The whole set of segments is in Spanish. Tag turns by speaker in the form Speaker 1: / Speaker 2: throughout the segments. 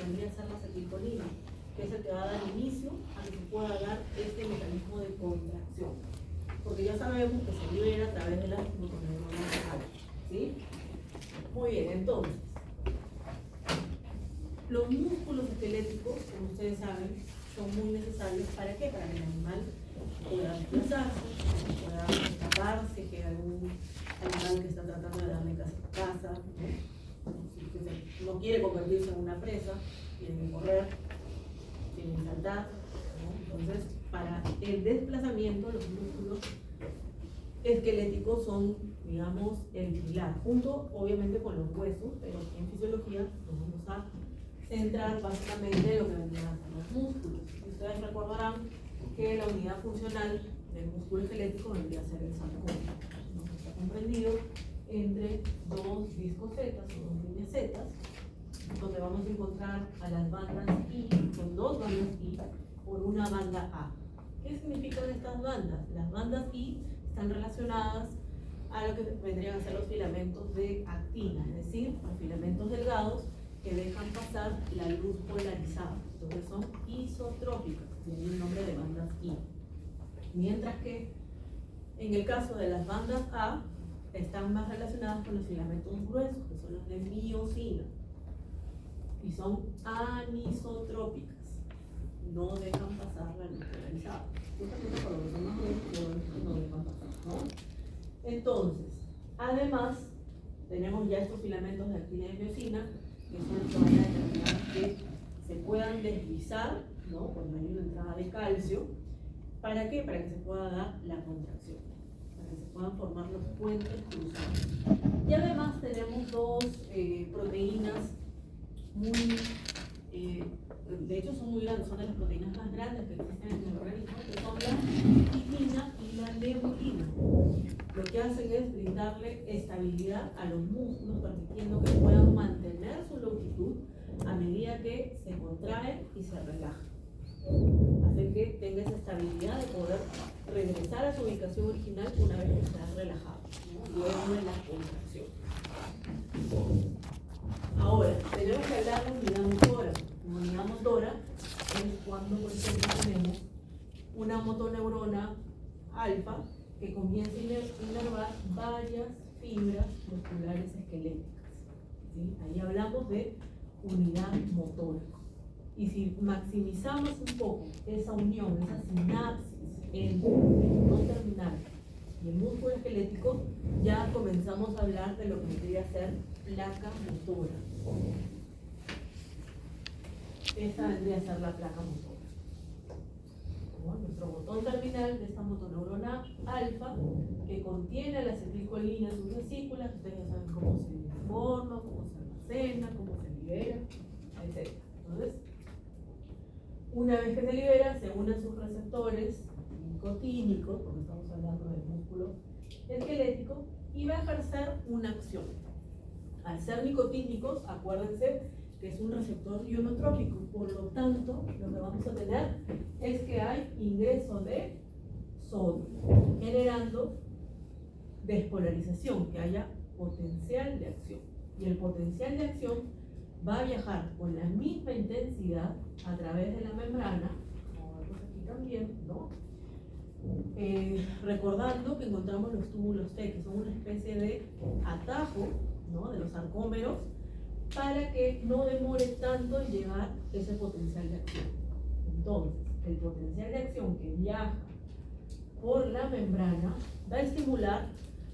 Speaker 1: vendría a ser la acetilcolina, que es el que va a dar inicio a que se pueda dar este mecanismo de contracción. Porque ya sabemos que se libera a través de las motoneuronas alfa, ¿sí? Muy bien, entonces, los músculos esqueléticos, como ustedes saben, son muy necesarios. ¿Para qué? Para que el animal pueda desplazarse, pueda escaparse, que algún animal que está tratando de darle caza, no quiere convertirse en una presa, quiere correr, quiere saltar, ¿no? Entonces, para el desplazamiento, los músculos esqueléticos son, digamos, el pilar, junto obviamente con los huesos, pero en fisiología nos vamos a centrar básicamente en lo que vendrían a ser los músculos. Y ustedes recordarán que la unidad funcional del músculo esquelético vendría a ser el sarcómero, ¿no? Está comprendido entre dos discos Z o dos líneas Z, donde vamos a encontrar a las bandas I, con dos bandas I, por una banda A. ¿Qué significan estas bandas? Las bandas I están relacionadas a lo que vendrían a ser los filamentos de actina, es decir, los filamentos delgados que dejan pasar la luz polarizada. Entonces son isotrópicas, tienen el nombre de bandas I. Mientras que en el caso de las bandas A, están más relacionadas con los filamentos gruesos, que son los de miosina, y son anisotrópicas, no dejan pasar la luz polarizada. Justamente por lo que son más gruesos, no dejan pasar, ¿no? Entonces, además, tenemos ya estos filamentos de actina y de miosina, que son los que van a determinar que se puedan deslizar, ¿no? Cuando hay una entrada de calcio. ¿Para qué? Para que se pueda dar la contracción, para que se puedan formar los puentes cruzados. Y además tenemos dos proteínas muy, de hecho son muy grandes, son de las proteínas más grandes que existen en el organismo, que son la titina y la nebulina. Lo que hacen es brindarle estabilidad a los músculos, permitiendo que puedan mantener su longitud a medida que se contraen y se relajan. Hace que tenga esa estabilidad de poder regresar a su ubicación original una vez que está relajado, ¿no? Luego de la contracción. Ahora, tenemos que hablar de unidad motora. Una unidad motora es cuando, por ejemplo, tenemos una motoneurona alfa que comienza a inervar varias fibras musculares esqueléticas, ¿sí? Ahí hablamos de unidad motora. Y si maximizamos un poco esa unión, esa sinapsis entre el no terminal y el músculo esquelético, ya comenzamos a hablar de lo que vendría a ser placa motora. Esta vendría a ser la placa motora. ¿No? Nuestro botón terminal de esta motoneurona alfa, que contiene la acetilcolina en sus vesículas, ustedes ya saben cómo se forma, cómo se almacena, cómo se libera, etc. Entonces, una vez que se libera, se unen sus receptores nicotínicos, porque estamos hablando del músculo esquelético, y va a ejercer una acción. Al ser nicotínicos, acuérdense que es un receptor ionotrópico, por lo tanto, lo que vamos a tener es que hay ingreso de sodio, generando despolarización, que haya potencial de acción. Y el potencial de acción va a viajar con la misma intensidad a través de la membrana, como vemos aquí también, ¿no? Recordando que encontramos los túbulos T, que son una especie de atajo, ¿no?, de los sarcómeros, para que no demore tanto en llegar ese potencial de acción. Entonces, el potencial de acción que viaja por la membrana va a estimular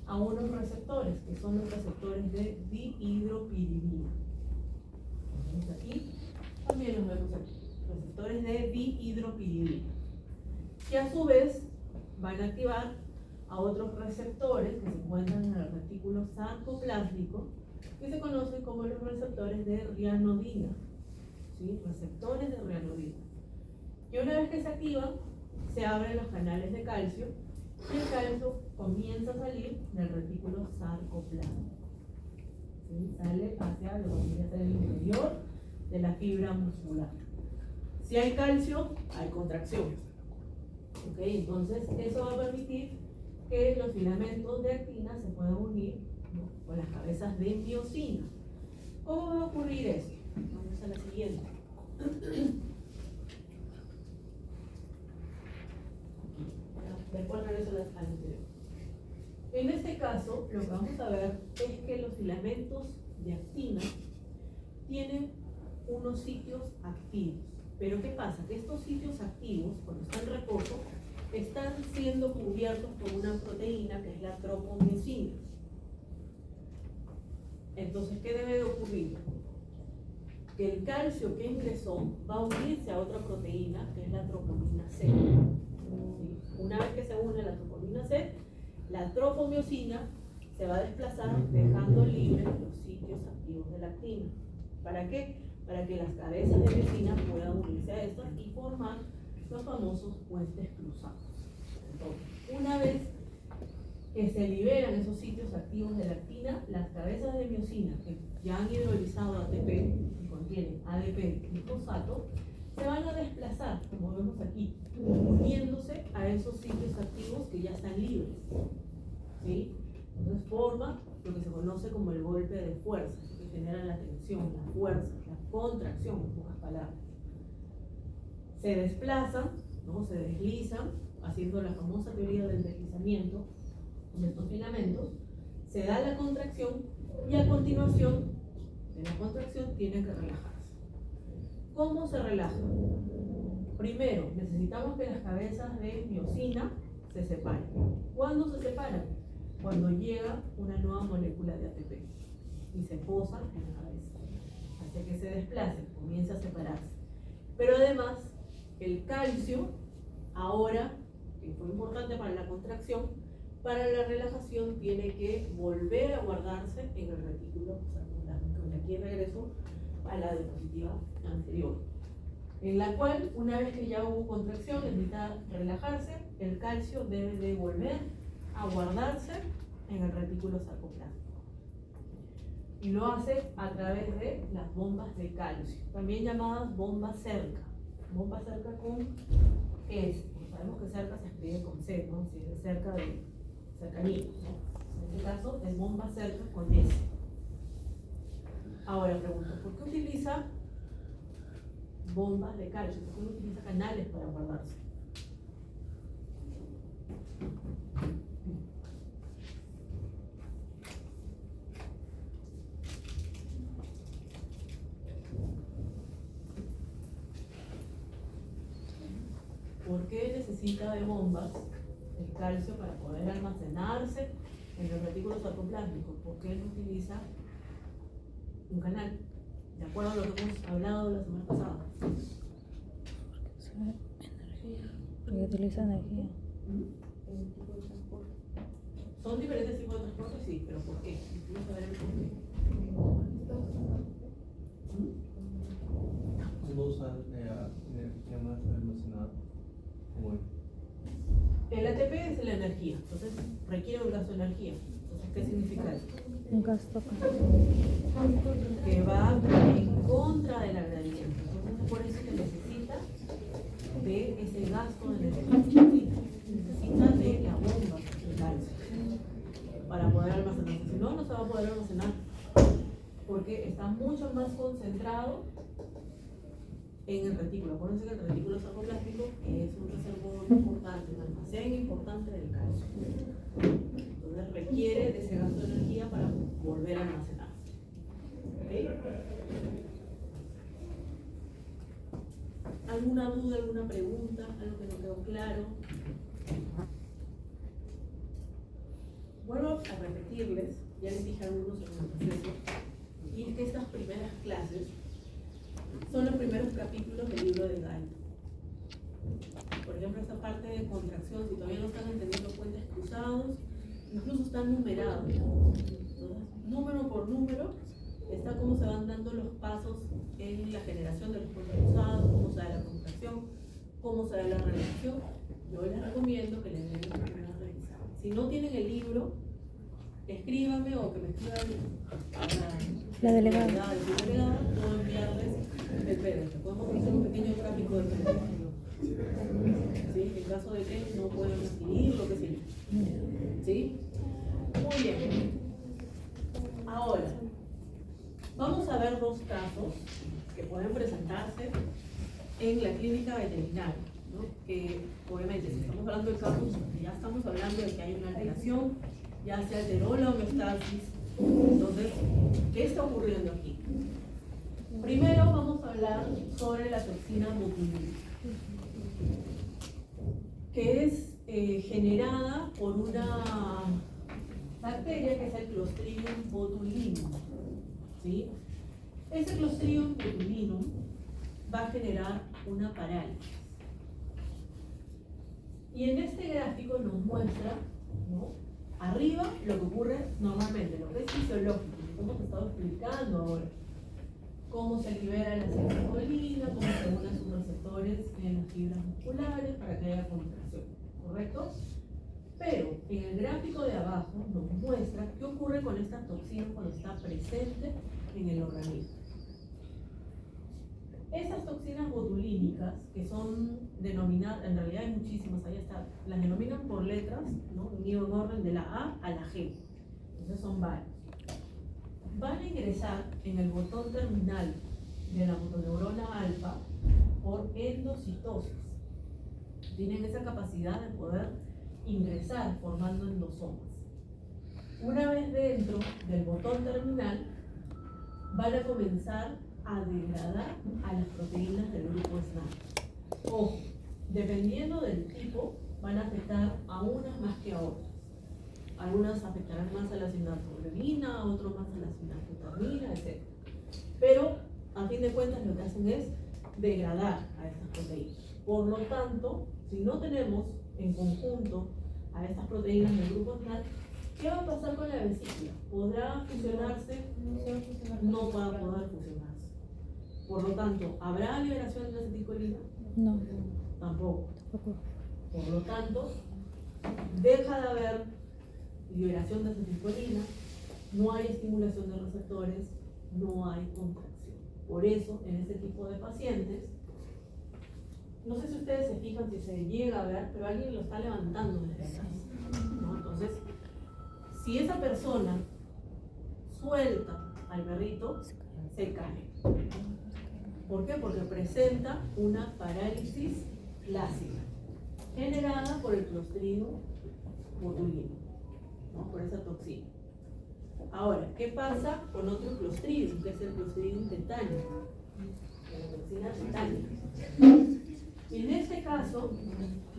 Speaker 1: a unos receptores, que son los receptores de dihidropiridina. Aquí, también los vemos aquí, receptores de dihidropiridina, que a su vez van a activar a otros receptores que se encuentran en el retículo sarcoplásmico, que se conocen como los receptores de rianodina, ¿sí? Receptores de rianodina. Y una vez que se activan, se abren los canales de calcio y el calcio comienza a salir del retículo sarcoplásmico. ¿Sí? Sale hacia lo que vendría a ser el interior de la fibra muscular. Si hay calcio, hay contracción. ¿Ok? Entonces, eso va a permitir que los filamentos de actina se puedan unir, ¿no?, con las cabezas de miosina. ¿Cómo va a ocurrir eso? Vamos a la siguiente. Después regreso al anterior. En este caso, lo que vamos a ver es que los filamentos de actina tienen unos sitios activos. Pero ¿qué pasa? Que estos sitios activos, cuando están en reposo, están siendo cubiertos por una proteína que es la tropomiosina. Entonces, ¿qué debe de ocurrir? Que el calcio que ingresó va a unirse a otra proteína que es la troponina C. ¿Sí? Una vez que se une la troponina C, la tropomiosina se va a desplazar dejando libres los sitios activos de la actina. ¿Para qué? Para que las cabezas de miosina puedan unirse a estas y formar los famosos puentes cruzados. Entonces, una vez que se liberan esos sitios activos de la actina, las cabezas de miosina que ya han hidrolizado ATP y contienen ADP y fosfato, se van a desplazar, como vemos aquí, uniéndose a esos sitios activos que ya están libres. ¿Sí? Entonces forma lo que se conoce como el golpe de fuerza, que genera la tensión, la fuerza, la contracción, en pocas palabras. Se desplazan, ¿no? Se deslizan, haciendo la famosa teoría del deslizamiento de estos filamentos, se da la contracción y a continuación de la contracción tiene que relajarse. ¿Cómo se relaja? Primero, necesitamos que las cabezas de miosina se separen. ¿Cuándo se separan? Cuando llega una nueva molécula de ATP y se posa en la cabeza. Hace que se desplace, comienza a separarse. Pero además, el calcio, ahora, que fue importante para la contracción, para la relajación tiene que volver a guardarse en el retículo sarcoplasmático. Y aquí regreso a la diapositiva anterior, en la cual, una vez que ya hubo contracción, necesita relajarse, el calcio debe de volver a guardarse en el retículo sarcoplasmático. Y lo hace a través de las bombas de calcio, también llamadas bombas cerca. Bomba cerca con S. Sabemos que cerca se escribe con C, ¿no? Si es de cerca de cercanía, ¿no? En este caso es bomba cerca con S. Ahora pregunto, ¿por qué utiliza bombas de calcio? ¿Por qué no utiliza canales para guardarse? ¿Por qué necesita de bombas el calcio para poder almacenarse en el retículo sarcoplásmico? ¿Por qué no utiliza un canal? De acuerdo a lo que hemos hablado la semana pasada.
Speaker 2: Porque utiliza energía.
Speaker 1: Son diferentes tipos de transporte, sí, pero ¿por qué? Vamos a ver el por qué.
Speaker 3: ¿Cómo usar energía más almacenada?
Speaker 1: El ATP es la energía, entonces requiere un gasto de energía. Entonces, ¿qué significa eso?
Speaker 2: Un gasto
Speaker 1: Que va en contra de la gradiente. Entonces, por eso que necesita de ese gasto de energía. Necesita de la bomba de calcio para poder almacenarse. Si no, no se va a poder almacenar porque está mucho más concentrado en el retículo. Acuérdense que el retículo sarcoplástico es un reservorio importante, un almacén importante del calcio. Entonces requiere de ese gasto de energía para volver a almacenarse. ¿Okay? ¿Alguna duda, alguna pregunta? ¿Algo que no quedó claro? Vuelvo a repetirles, ya les dije algunos en el proceso, y es que estas primeras clases son los primeros capítulos del libro de Gall. Por ejemplo, esta parte de contracción, si todavía no están entendiendo puentes cruzados, incluso están numerados. Entonces, número por número, está cómo se van dando los pasos en la generación de los puentes cruzados, cómo se da la contracción, cómo se da la relación. Yo les recomiendo que les den una revisada. Si no tienen el libro, escríbanme o que me escriban a
Speaker 2: la delegada.
Speaker 1: Puedo enviarles el PDF. Podemos hacer un pequeño gráfico del PDF. ¿Sí? En caso de que no puedan adquirir lo que sea. ¿Sí? Muy bien. Ahora, vamos a ver dos casos que pueden presentarse en la clínica veterinaria, ¿no? Que obviamente si estamos hablando de casos, ya estamos hablando de que hay una alteración, ya se alteró la homeostasis. Entonces, ¿qué está ocurriendo aquí? Primero vamos a hablar sobre la toxina botulínica, que es generada por una bacteria que es el Clostridium botulinum, ¿sí? Ese Clostridium botulinum va a generar una parálisis. Y en este gráfico nos muestra, ¿no?, arriba lo que ocurre normalmente, lo que es fisiológico, que hemos estado explicando ahora. Cómo se libera la acetilcolina, cómo se unen sus receptores en las fibras musculares para que haya contracción, ¿correcto? Pero en el gráfico de abajo nos muestra qué ocurre con esta toxina cuando está presente en el organismo. Esas toxinas botulínicas, que son denominadas, en realidad hay muchísimas, ahí está, las denominan por letras, ¿no?, unido en orden de la A a la G, entonces son varios. Van a ingresar en el botón terminal de la motoneurona alfa por endocitosis. Tienen esa capacidad de poder ingresar formando endosomas. Una vez dentro del botón terminal, van a comenzar a degradar a las proteínas del grupo SNAP. Ojo, dependiendo del tipo, van a afectar a unas más que a otras. Algunas afectarán más a la sinaglobulina, otros más a la sinaglutramina, etc. Pero, a fin de cuentas, lo que hacen es degradar a estas proteínas. Por lo tanto, si no tenemos en conjunto a estas proteínas del grupo SNAP, ¿qué va a pasar con la vesícula? ¿Podrá fusionarse? No va a poder fusionarse. Por lo tanto, ¿habrá liberación de acetilcolina?
Speaker 2: No,
Speaker 1: Tampoco.
Speaker 2: tampoco.
Speaker 1: Por lo tanto, deja de haber liberación de acetilcolina, no hay estimulación de receptores, no hay contracción. Por eso, en este tipo de pacientes, no sé si ustedes se fijan, si se llega a ver, pero alguien lo está levantando desde atrás, ¿no? Entonces, si esa persona suelta al perrito, se cae. ¿Por qué? Porque presenta una parálisis flácida generada por el Clostridium botulinum, ¿no?, por esa toxina. Ahora, ¿qué pasa con otro Clostridium, que es el Clostridium tetánico? La toxina tetánica. En este caso,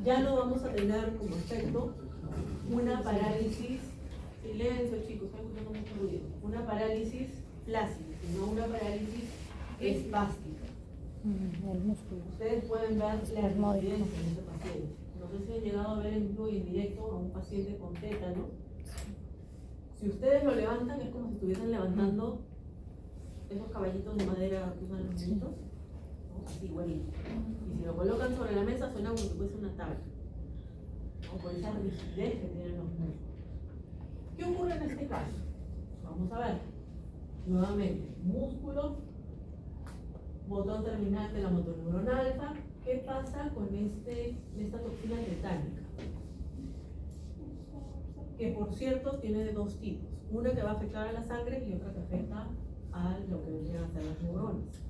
Speaker 1: ya no vamos a tener como efecto una parálisis, silencio chicos, estoy escuchando mucho ruido, una parálisis flácida, sino una parálisis espástica.
Speaker 2: El músculo.
Speaker 1: Ustedes pueden ver la
Speaker 2: Espasmódico.
Speaker 1: evidencia en este paciente. No sé si han llegado a ver en vivo y en directo a un paciente con tétano. Si ustedes lo levantan, es como si estuviesen levantando esos caballitos de madera que usan los niños, ¿no?, así igualito. Y si lo colocan sobre la mesa, suena como si fuese una tabla, ¿no?, por esa rigidez que tienen los músculos. ¿Qué ocurre en este caso? Vamos a ver. Nuevamente, músculo, botón terminal de la motoneurona alfa. ¿Qué pasa con esta toxina tetánica? Que por cierto tiene de dos tipos. Una que va a afectar a la sangre y otra que afecta a lo que vendrían a ser las neuronas,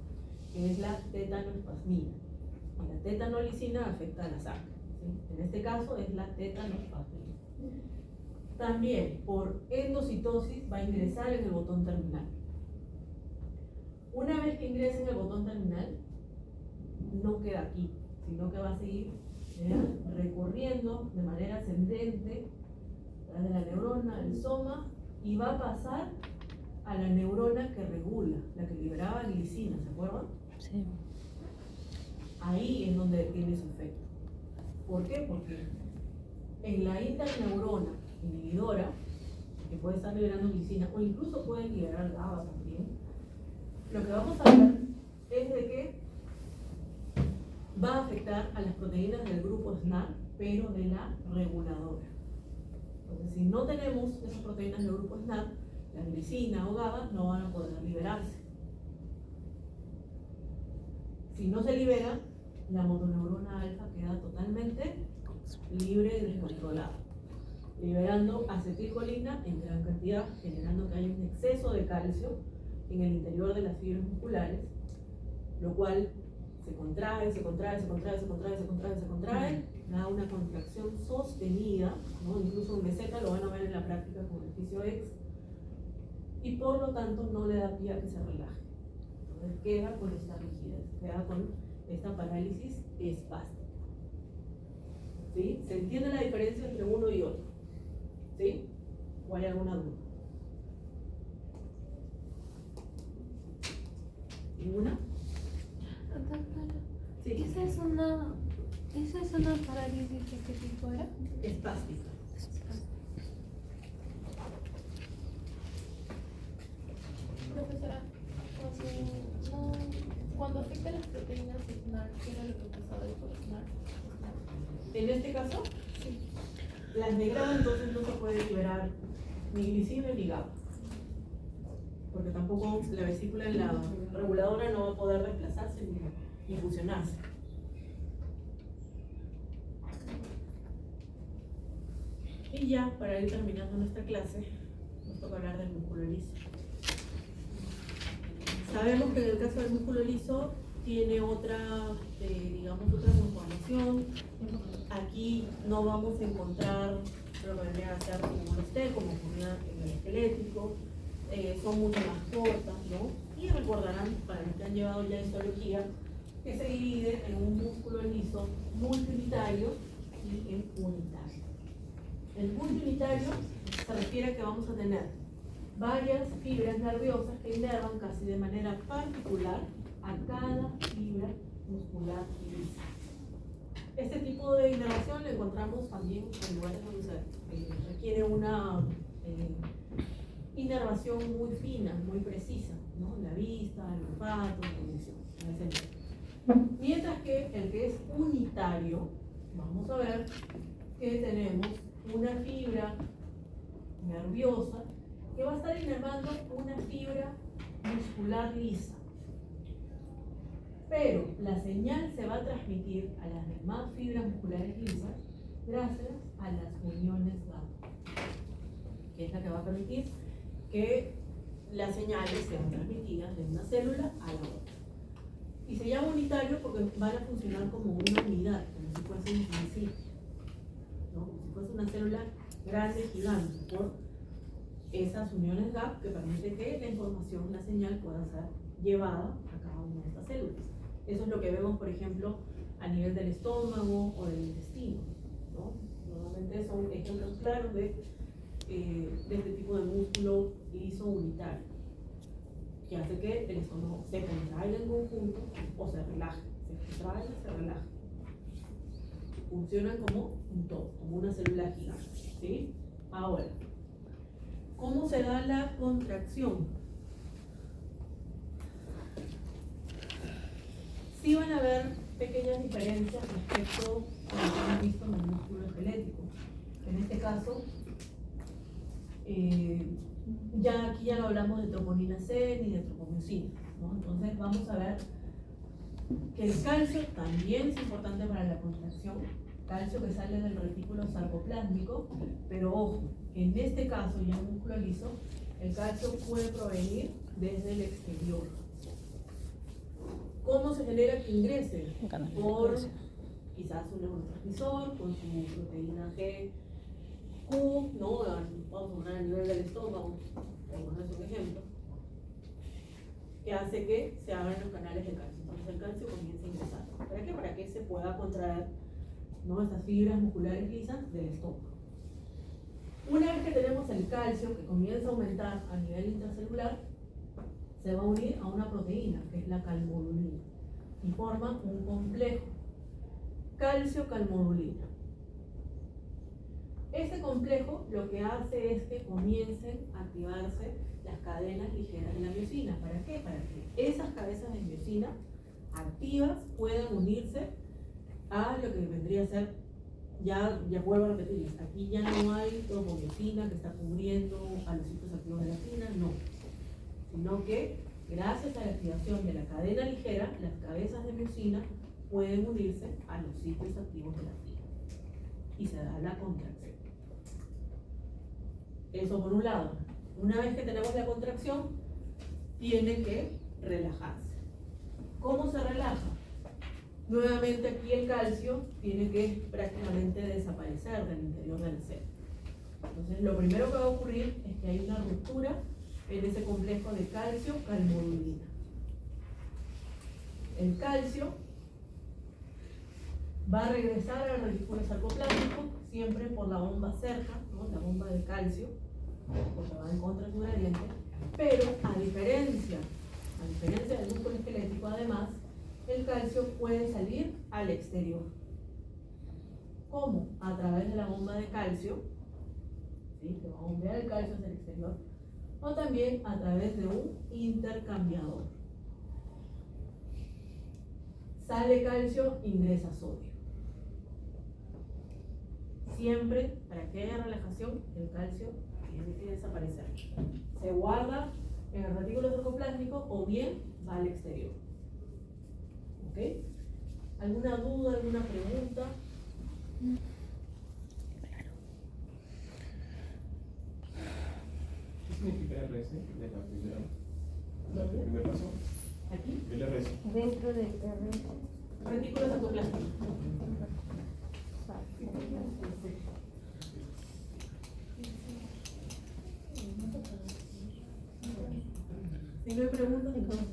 Speaker 1: que es la tetanoespasmina. Y la tetanolicina afecta a la sangre, ¿sí? En este caso es la tetanoespasmina. También por endocitosis va a ingresar en el botón terminal. Una vez que ingrese en el botón terminal, no queda aquí, sino que va a seguir recorriendo de manera ascendente de la neurona del soma y va a pasar a la neurona que regula, la que liberaba glicina, ¿se acuerdan?
Speaker 2: Sí.
Speaker 1: Ahí es donde tiene su efecto. ¿Por qué? Porque en la interneurona inhibidora, que puede estar liberando glicina o incluso puede liberar GABA también, lo que vamos a ver es de que va a afectar a las proteínas del grupo SNAP, pero de la reguladora. Entonces, si no tenemos esas proteínas del grupo SNAP, la glicina o GABA no van a poder liberarse. Si no se libera, la motoneurona alfa queda totalmente libre y descontrolada, liberando acetilcolina en gran cantidad, generando que haya un exceso de calcio en el interior de las fibras musculares lo cual se contrae, se contrae, se contrae, se contrae, se contrae, se contrae, da una contracción sostenida, ¿no? Incluso en meseta lo van a ver en la práctica con el fisio-ex, y por lo tanto no le da pie a que se relaje. Entonces queda con esta rigidez, queda con esta parálisis espástica. ¿Sí? ¿Se entiende la diferencia entre uno y otro? ¿Sí? ¿O hay alguna duda? ¿Ninguna? Sí.
Speaker 4: ¿Esa es una parálisis de qué tipo era?
Speaker 1: Espástica.
Speaker 4: Profesora, cuando afecta las proteínas SNAR, ¿qué era lo que pasaba después de SNAR?
Speaker 1: En este caso,
Speaker 4: Sí.
Speaker 1: las negradas entonces no se puede liberar ni glicina ni GABA, porque tampoco la vesícula en la reguladora no va a poder desplazarse ni fusionarse. Y ya, para ir terminando nuestra clase, nos toca hablar del músculo liso. Sabemos que en el caso del músculo liso tiene otra, digamos, otra conformación. Aquí no vamos a encontrar lo que vendría a ser como usted, como ocurría en el esquelético, son mucho más cortas, ¿no? Y recordarán, para los que han llevado ya histología, que se divide en un músculo liso multiunitario y en unitario. El multiunitario se refiere a que vamos a tener varias fibras nerviosas que inervan casi de manera particular a cada fibra muscular lisa. Este tipo de inervación lo encontramos también en lugares donde se requiere una inervación muy fina, muy precisa, ¿no? La vista, el olfato, la audición, en ese nivel. Mientras que el que es unitario, vamos a ver que tenemos una fibra nerviosa que va a estar inervando una fibra muscular lisa. Pero la señal se va a transmitir a las demás fibras musculares lisas gracias a las uniones GABA, que es la que va a permitir que las señales sean transmitidas de una célula a la otra. Y se llama unitario porque van a funcionar como una unidad, como si fuese un principio, ¿no? Como si fuese una célula grande, gigante, por esas uniones GAP que permiten que la información, la señal pueda ser llevada a cada una de estas células. Eso es lo que vemos, por ejemplo, a nivel del estómago o del intestino, ¿no? Normalmente son ejemplos claros de este tipo de músculo liso unitario, que hace que el estómago se contraiga en conjunto o se relaje, se contraiga, se relaja. Funcionan como un todo, como una célula gigante, ¿sí? Ahora, ¿cómo se da la contracción? Sí van a haber pequeñas diferencias respecto a lo que hemos visto en el músculo esquelético. En este caso, aquí ya no hablamos de troponina C ni de tropomiosina, ¿no? Entonces vamos a ver que el calcio también es importante para la contracción, calcio que sale del retículo sarcoplásmico, pero ojo, en este caso ya en músculo liso, el calcio puede provenir desde el exterior. ¿Cómo se genera que ingrese? Por quizás un neurotransmisor con su proteína G, Q, ¿no? Vamos a poner a nivel del estómago, por poner un ejemplo, que hace que se abran los canales de calcio. Entonces el calcio comienza a ingresar. ¿Para qué? Para que se pueda contraer, ¿no? Estas fibras musculares lisas del estómago. Una vez que tenemos el calcio que comienza a aumentar a nivel intracelular, se va a unir a una proteína, que es la calmodulina, y forma un complejo, calcio-calmodulina. Este complejo lo que hace es que comiencen a activarse las cadenas ligeras de la miosina. ¿Para qué? Para que esas cabezas de miosina activas puedan unirse a lo que vendría a ser, ya vuelvo a repetir, aquí ya no hay tropomiosina que está cubriendo a los sitios activos de la actina, no. Sino que gracias a la activación de la cadena ligera, las cabezas de miosina pueden unirse a los sitios activos de la actina y se da la contracción. Eso por un lado. Una vez que tenemos la contracción, tiene que relajarse. ¿Cómo se relaja? Nuevamente aquí el calcio tiene que prácticamente desaparecer del interior del cero. Entonces lo primero que va a ocurrir es que hay una ruptura en ese complejo de calcio-calmodulina. El calcio va a regresar al retículo sarcoplástico siempre por la bomba cerca, ¿no? La bomba de calcio, porque va en contra de su gradiente, pero a diferencia del músculo esquelético, además, el calcio puede salir al exterior. ¿Cómo? A través de la bomba de calcio, ¿sí? Que va a bombear el calcio hacia el exterior, o también a través de un intercambiador. Sale calcio, ingresa sodio. Siempre, para que haya relajación, el calcio tiene que desaparecer. Se guarda en el retículo sarcoplástico o bien va al exterior. ¿Ok? ¿Alguna duda, alguna pregunta?
Speaker 3: ¿Qué significa RS de la primera? ¿El primer paso?
Speaker 1: Aquí,
Speaker 3: El RS.
Speaker 4: Dentro del RS.
Speaker 1: retículo sarcoplástico. Si no hay preguntas, entonces